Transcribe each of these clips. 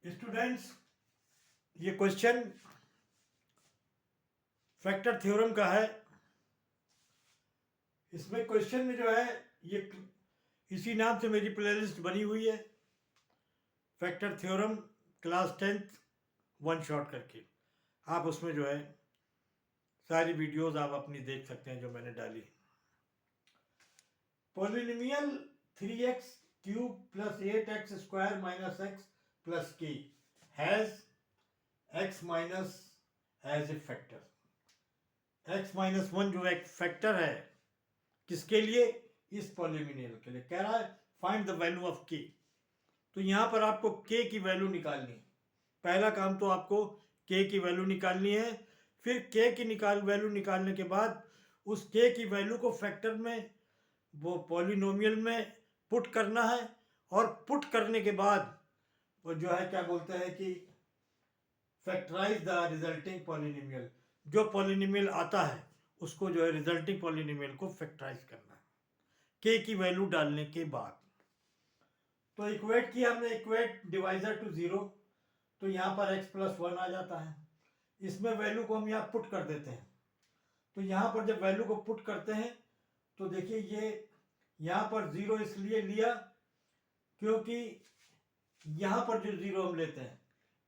Students, ये question factor theorem का है। इसमें क्वेश्चन में जो है ये इसी नाम से मेरी प्लेलिस्ट बनी हुई है, factor theorem class 10th one shot करके। आप उसमें जो है सारी वीडियोस आप अपनी देख सकते हैं जो मैंने डाली। Polynomial 3x cube plus 8x square minus x plus k has x minus as a factor. x minus 1 जो एक फैक्टर है किसके लिए? इस पॉलिनोमियल के लिए। कह रहा है find the value of k। तो यहां पर आपको k की वैल्यू निकालनी है। पहला काम तो आपको k की वैल्यू निकालनी है। फिर k की वैल्यू निकालने के बाद उस k की वैल्यू को फैक्टर में, वो पॉलिनोमियल में पुट करना है। और पुट करने के बाद वो जो है क्या बोलते हैं कि फैक्टराइज द रिजल्टिंग पॉलिनोमियल। जो पॉलिनोमियल आता है उसको जो है रिजल्टिंग पॉलिनोमियल को फैक्टराइज करना है k की वैल्यू डालने के बाद। तो इक्वेट किया हमने, इक्वेट डिवाइजर टू 0, तो यहाँ पर x प्लस 1 आ जाता है। इसमें वैल्यू को हम यहाँ पुट कर देते हैं। तो यहाँ पर जब वैल्यू को पुट करते हैं तो देखिए ये यहाँ पर 0 इसलिए लिया क्योंकि यहाँ पर जो 0 हम लेते हैं,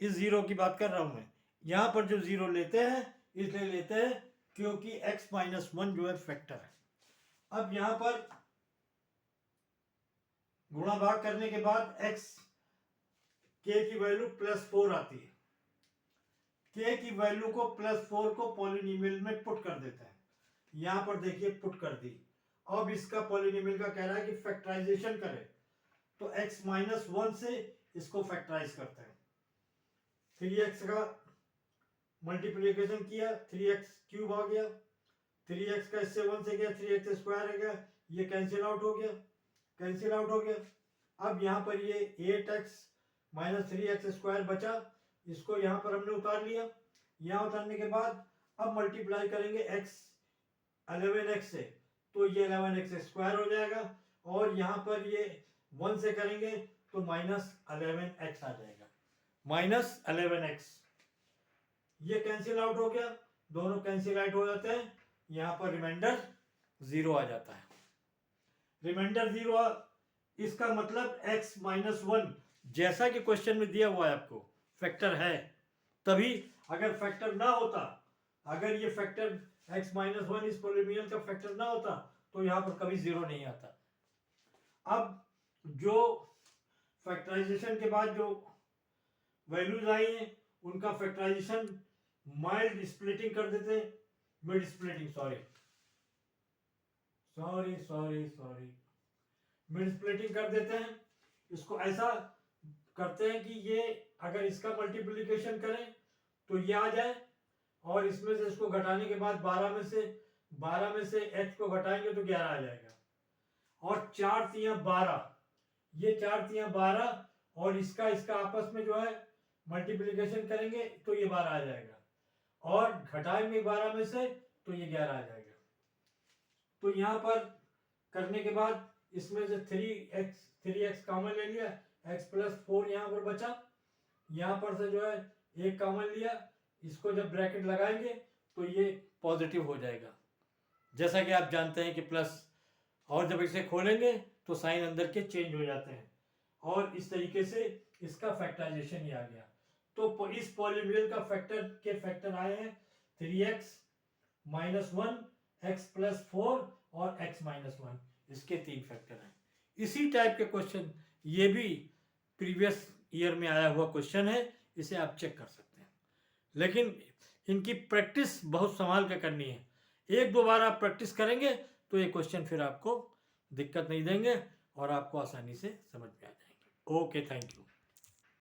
इस 0 की बात कर रहा हूँ मैं, यहाँ पर जो 0 लेते हैं इसलिए लेते हैं क्योंकि x माइनस 1 जो है फैक्टर है। अब यहाँ पर गुणा भाग करने के बाद x k की वैल्यू प्लस 4 आती है। k की वैल्यू को प्लस 4 को पॉलिनोमियल में पुट कर देते हैं। यहां पर देखिए पुट कर दी। अब इसका पॉलिनोमियल का कह रहा है कि फैक्टराइजेशन करें, तो x माइनस 1 से इसको फैक्टराइज करते हैं। 3x का मल्टीप्लीकेशन किया, 3x क्यूब आ गया, 3x का इससे 1 से गया, 3x स्क्वायर हो गया, ये कैंसिल आउट हो गया, कैंसिल आउट हो गया। अब यहाँ पर ये 8x माइनस 3x स्क्वायर बचा, इसको यहाँ पर हमने उतार लिया। यहाँ उतारने के बाद अब मल्टीप्लाई करेंगे x 11x से, तो ये 11x स्क्वायर हो जाएगा। और यहाँ पर ये 1 से करेंगे तो माइनस 11x आ जाएगा, माइनस 11x। ये कैंसिल आउट हो गया, दोनों कैंसिल आउट हो जाते हैं। यहाँ पर रिमाइंडर 0 आ जाता है। रिमाइंडर 0 इसका मतलब x माइनस 1 जैसा कि क्वेश्चन में दिया हुआ है आपको फैक्टर है, तभी अगर फैक्टर ना होता, अगर ये फैक्टर x माइनस 1 इस पॉलिनोमियल का फैक्टर ना होता तो यहां पर कभी 0 नहीं आता। अब जो फैक्टराइजेशन के बाद जो वैल्यूज आई हैं उनका फैक्टराइजेशन माइल्ड स्प्लिटिंग कर देते हैं, mid splitting, sorry mid splitting कर देते हैं। इसको ऐसा करते हैं कि ये अगर इसका मल्टीप्लिकेशन करें तो ये आ जाए, और इसमें से इसको घटाने के बाद 12 में से x को घटाएंगे तो 11 आ जाएगा। और 4 तियां 12, ये 4 तियां 12, और इसका आपस में जो है मल्टीप्लिकेशन करेंगे तो ये 12 आ जाएगा, और घटाएंगे 12 में से तो ये 11 आ जाएगा। तो यहां पर करने के बाद इसमें से 3x कॉमन ले लिया, x प्लस 4 यहाँ पर बचा, यहाँ पर से जो है एक कॉमन लिया, इसको जब ब्रैकेट लगाएंगे तो ये पॉजिटिव हो जाएगा, जैसा कि आप जानते हैं कि प्लस, और जब इसे खोलेंगे तो साइन अंदर के चेंज हो जाते हैं, और इस तरीके से इसका फैक्टराइजेशन ही आ गया। तो इस पॉलिनोमियल का फैक्टर आए हैं 3x माइनस 1, x प्लस 4 और x माइनस 1, इसके 3 फैक्टर हैं। इसी टाइप के क्वेश्चन ये भी प्रीवियस ईयर में आया हुआ क्वेश्चन है, इसे आप चेक कर सकते हैं। लेकिन इनकी प्रैक्टिस बहुत संभाल कर करनी है। एक दो बार आप प्रैक्टिस करेंगे तो ये क्वेश्चन फिर आपको दिक्कत नहीं देंगे और आपको आसानी से समझ में आ जाएंगे। Okay, thank you.